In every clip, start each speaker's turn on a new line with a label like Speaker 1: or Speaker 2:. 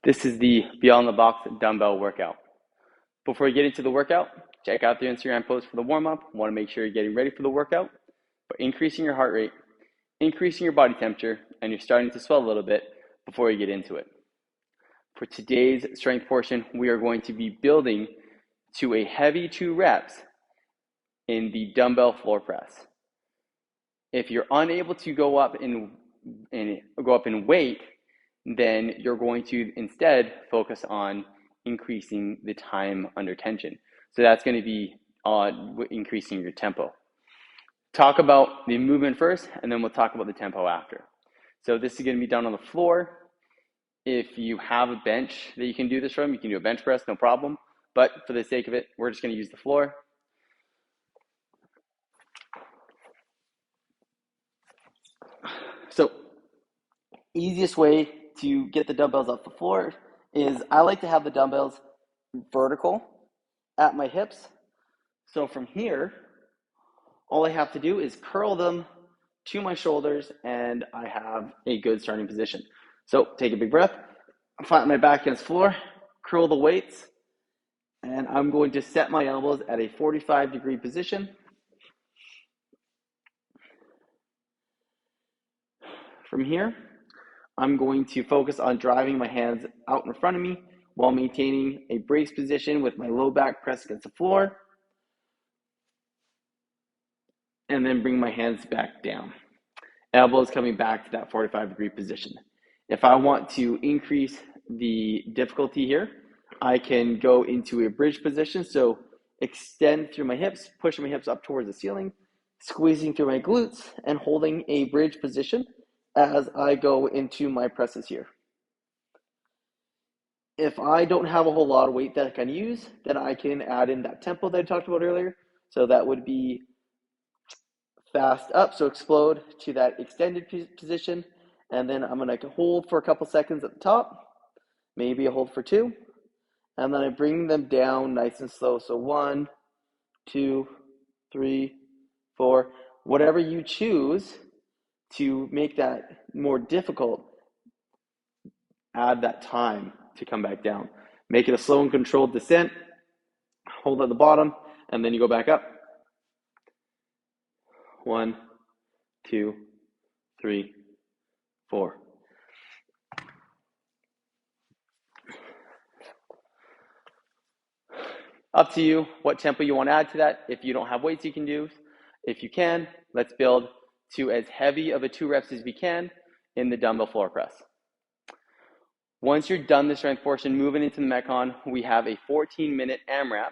Speaker 1: This is the Beyond the Box dumbbell workout. Before you get into the workout, check out the Instagram post for the warm-up. Want to make sure you're getting ready for the workout, but increasing your heart rate, increasing your body temperature, and you're starting to sweat a little bit before you get into it. For today's strength portion, we are going to be building to a heavy 2 reps in the dumbbell floor press. If you're unable to go up in weight, then you're going to instead focus on increasing the time under tension. So that's going to be increasing your tempo. Talk about the movement first, and then we'll talk about the tempo after. So this is going to be done on the floor. If you have a bench that you can do this from, you can do a bench press, no problem. But for the sake of it, we're just going to use the floor. So easiest way to get the dumbbells off the floor is I like to have the dumbbells vertical at my hips. So from here, all I have to do is curl them to my shoulders and I have a good starting position. So take a big breath, flatten my back against the floor, curl the weights, and I'm going to set my elbows at a 45-degree position. From here, I'm going to focus on driving my hands out in front of me while maintaining a brace position with my low back pressed against the floor. And then bring my hands back down. Elbows coming back to that 45-degree position. If I want to increase the difficulty here, I can go into a bridge position. So extend through my hips, pushing my hips up towards the ceiling, squeezing through my glutes, and holding a bridge position as I go into my presses here. If I don't have a whole lot of weight that I can use, then I can add in that tempo that I talked about earlier. So that would be fast up, so explode to that extended position, and then I'm going to hold for a couple seconds at the top, maybe a hold for 2, and then I bring them down nice and slow. So 1, 2, 3, 4, whatever you choose to make that more difficult, add that time to come back down. Make it a slow and controlled descent, hold at the bottom, and then you go back up. 1, 2, 3, 4. Up to you what tempo you want to add to that. If you don't have weights you can do. If you can, let's build to as heavy of a 2 reps as we can in the dumbbell floor press. Once you're done the strength portion, moving into the Metcon, we have a 14-minute AMRAP.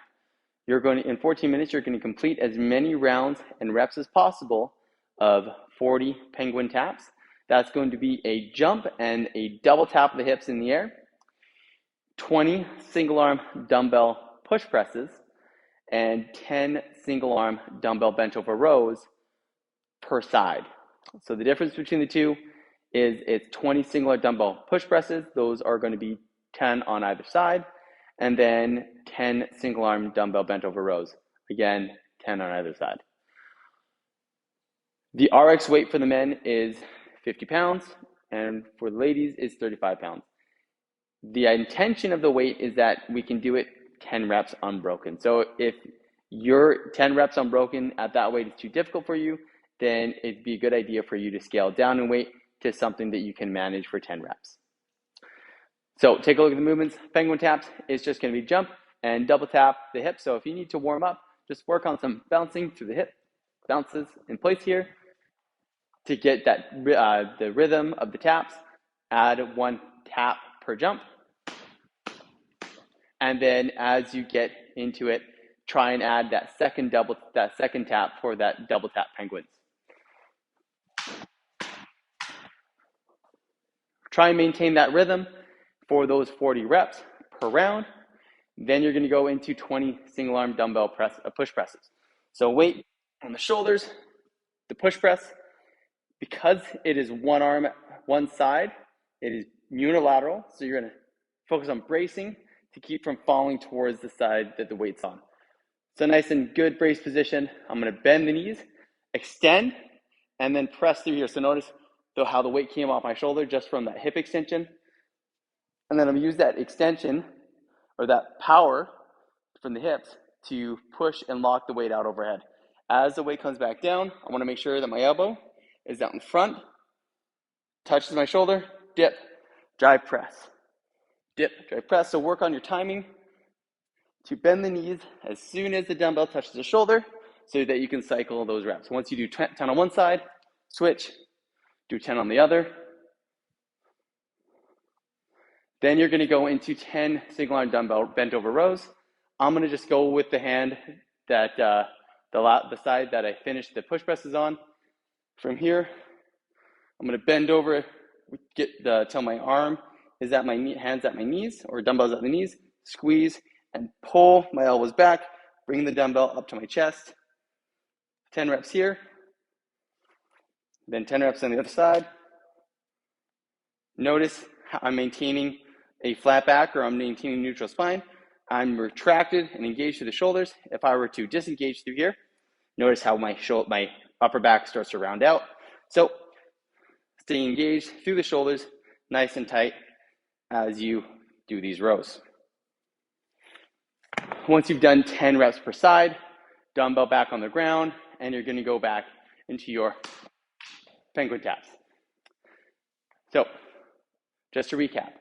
Speaker 1: In 14 minutes, you're going to complete as many rounds and reps as possible of 40 penguin taps. That's going to be a jump and a double tap of the hips in the air, 20 single-arm dumbbell push presses, and 10 single-arm dumbbell bent over rows per side. So the difference between the two is it's 20 single-arm dumbbell push presses. Those are going to be 10 on either side. And then 10 single-arm dumbbell bent over rows. Again, 10 on either side. The RX weight for the men is 50 pounds, and for the ladies is 35 pounds. The intention of the weight is that we can do it 10 reps unbroken. So if your 10 reps unbroken at that weight is too difficult for you, then it'd be a good idea for you to scale down in weight to something that you can manage for 10 reps. So take a look at the movements. Penguin taps is just going to be jump and double tap the hips. So if you need to warm up, just work on some bouncing through the hip, bounces in place here to get that the rhythm of the taps. Add 1 tap per jump. And then as you get into it, try and add that second tap for that double tap penguins. Try and maintain that rhythm for those 40 reps per round. Then you're going to go into 20 single-arm dumbbell push presses. So weight on the shoulders, the push press. Because it is one arm, one side, it is unilateral. So you're going to focus on bracing to keep from falling towards the side that the weight's on. So nice and good brace position. I'm going to bend the knees, extend, and then press through here. So notice how the weight came off my shoulder just from that hip extension. And then I'm gonna use that extension or that power from the hips to push and lock the weight out overhead. As the weight comes back down, I wanna make sure that my elbow is out in front, touches my shoulder, dip, drive press. Dip, drive press. So work on your timing to bend the knees as soon as the dumbbell touches the shoulder so that you can cycle those reps. Once you do 10 on one side, switch, do 10 on the other. Then you're gonna go into 10 single arm dumbbell bent over rows. I'm gonna just go with the hand that, the side that I finished the push presses on. From here, I'm gonna bend over, till my arm is at my hands at my knees, or dumbbells at the knees, squeeze and pull my elbows back, bring the dumbbell up to my chest. 10 reps here, then 10 reps on the other side. Notice how I'm maintaining a flat back, or I'm maintaining neutral spine. I'm retracted and engaged through the shoulders. If I were to disengage through here, notice how my upper back starts to round out. So stay engaged through the shoulders, nice and tight as you do these rows. Once you've done 10 reps per side, dumbbell back on the ground, and you're gonna go back into your penguin taps. So, just to recap,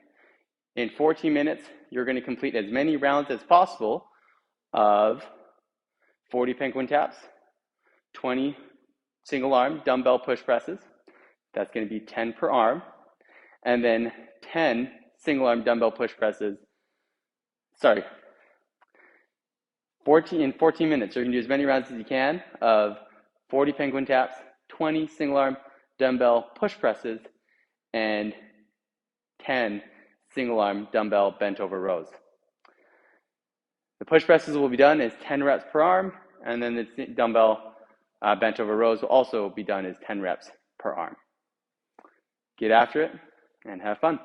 Speaker 1: in 14 minutes, you're gonna complete as many rounds as possible of 40 penguin taps, 20 single arm dumbbell push presses. That's gonna be 10 per arm, and then 10 single arm dumbbell push presses. In 14 minutes, you're gonna do as many rounds as you can of 40 penguin taps, 20 single arm dumbbell push presses, and 10 single arm dumbbell bent over rows. The push presses will be done as 10 reps per arm, and then the dumbbell bent over rows will also be done as 10 reps per arm. Get after it and have fun.